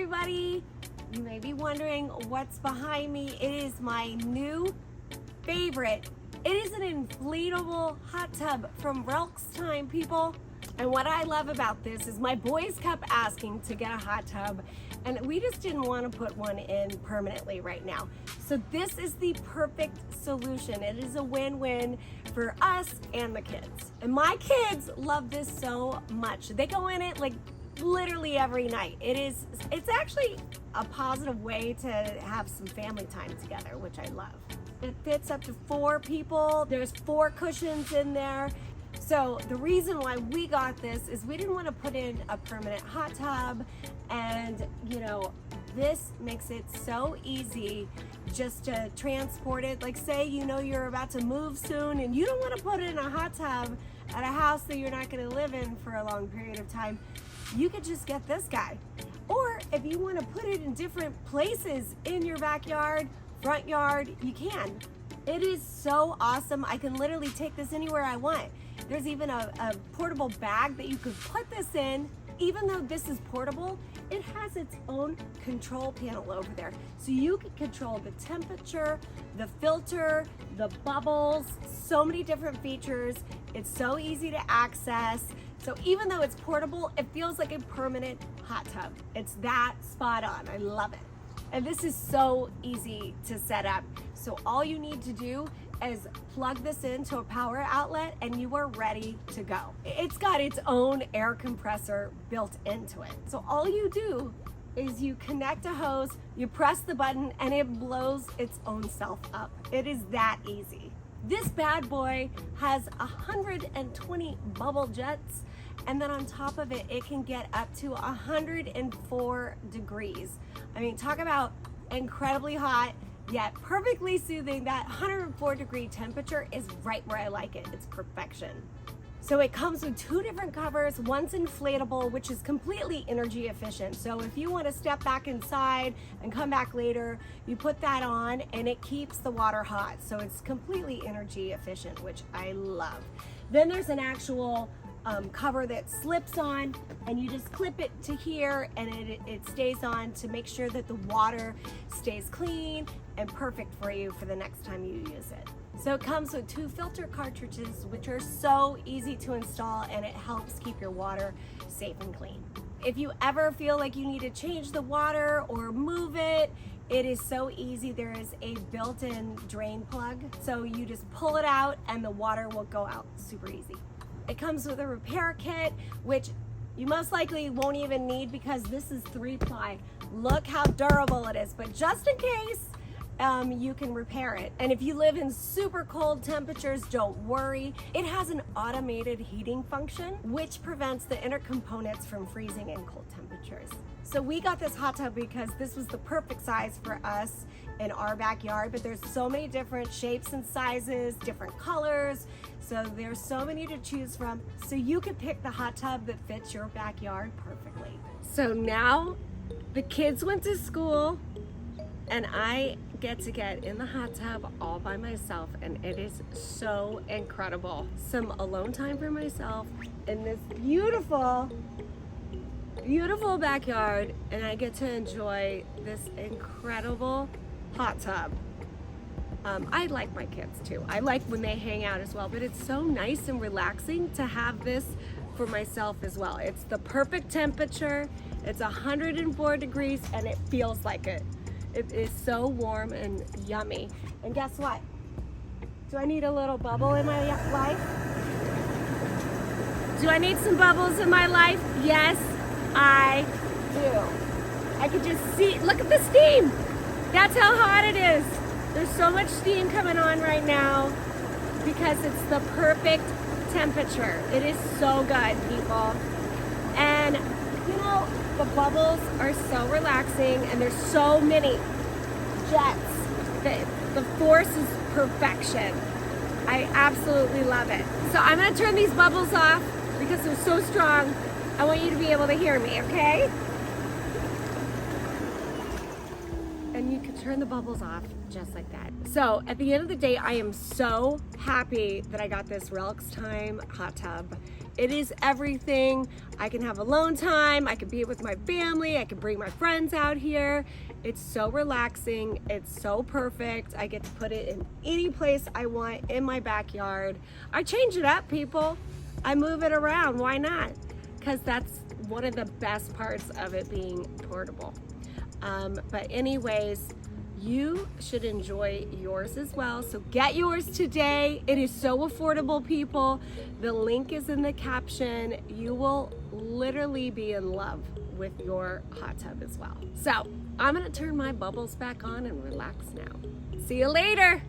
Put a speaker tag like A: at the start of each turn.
A: everybody. You may be wondering what's behind me. It is my new favorite. It is an inflatable hot tub from Relxtime, people. And what I love about this is my boys kept asking to get a hot tub, and we just didn't want to put one in permanently right now. So this is the perfect solution. It is a win-win for us and the kids. And my kids love this so much. They go in it like literally every night. It's actually a positive way to have some family time together, which I love. It fits up to 4 people. There's 4 cushions in there. So the reason why we got this is we didn't want to put in a permanent hot tub, and this makes it so easy just to transport it. Like say you're about to move soon and you don't want to put in a hot tub at a house that you're not going to live in for a long period of time, you could just get this guy. Or if you want to put it in different places in your backyard, front yard, you can. It is so awesome. I can literally take this anywhere I want. There's even a portable bag that you could put this in. Even though this is portable, it has its own control panel over there. So you can control the temperature, the filter, the bubbles, so many different features. It's so easy to access. So even though it's portable, it feels like a permanent hot tub. It's that spot on. I love it. And this is so easy to set up. So all you need to do is plug this into a power outlet and you are ready to go. It's got its own air compressor built into it. So all you do is you connect a hose, you press the button, and it blows its own self up. It is that easy. This bad boy has 120 bubble jets, and then on top of it, it can get up to 104 degrees. I mean, talk about incredibly hot, yet perfectly soothing. That 104 degree temperature is right where I like it. It's perfection. So it comes with 2 different covers. One's inflatable, which is completely energy efficient. So if you want to step back inside and come back later, you put that on and it keeps the water hot. So it's completely energy efficient, which I love. Then there's an actual cover that slips on, and you just clip it to here and it stays on to make sure that the water stays clean and perfect for you for the next time you use it. So it comes with 2 filter cartridges, which are so easy to install, and it helps keep your water safe and clean. If you ever feel like you need to change the water or move it, it is so easy. There is a built-in drain plug. So you just pull it out and the water will go out super easy. It comes with a repair kit, which you most likely won't even need because this is 3-ply. Look how durable it is, but just in case, you can repair it. And if you live in super cold temperatures, don't worry. It has an automated heating function, which prevents the inner components from freezing in cold temperatures. So we got this hot tub because this was the perfect size for us in our backyard, but there's so many different shapes and sizes, different colors. So there's so many to choose from. So you can pick the hot tub that fits your backyard perfectly. So now the kids went to school and I get to get in the hot tub all by myself, and it is so incredible. Some alone time for myself in this beautiful backyard, and I get to enjoy this incredible hot tub. I like my kids too. I like when they hang out as well, but it's so nice and relaxing to have this for myself as well. It's the perfect temperature. It's 104 degrees and it feels like it. It is so warm and yummy. And guess what? Do I need a little bubble in my life? Do I need some bubbles in my life? Yes, I do. I could just see, look at the steam. That's how hot it is. There's so much steam coming on right now because it's the perfect temperature. It is so good, people. And the bubbles are so relaxing, and there's so many jets. The force is perfection. I absolutely love it. So I'm gonna turn these bubbles off because they're so strong. I want you to be able to hear me, okay? and you can turn the bubbles off just like that. So at the end of the day, I am so happy that I got this Relxtime hot tub. It is everything. I can have alone time, I can be with my family, I can bring my friends out here. It's so relaxing, it's so perfect. I get to put it in any place I want in my backyard. I change it up, people. I move it around, why not? Because that's one of the best parts of it being portable. But anyways, you should enjoy yours as well. So get yours today. It is so affordable, people. The link is in the caption. You will literally be in love with your hot tub as well. So I'm gonna turn my bubbles back on and relax now. See you later.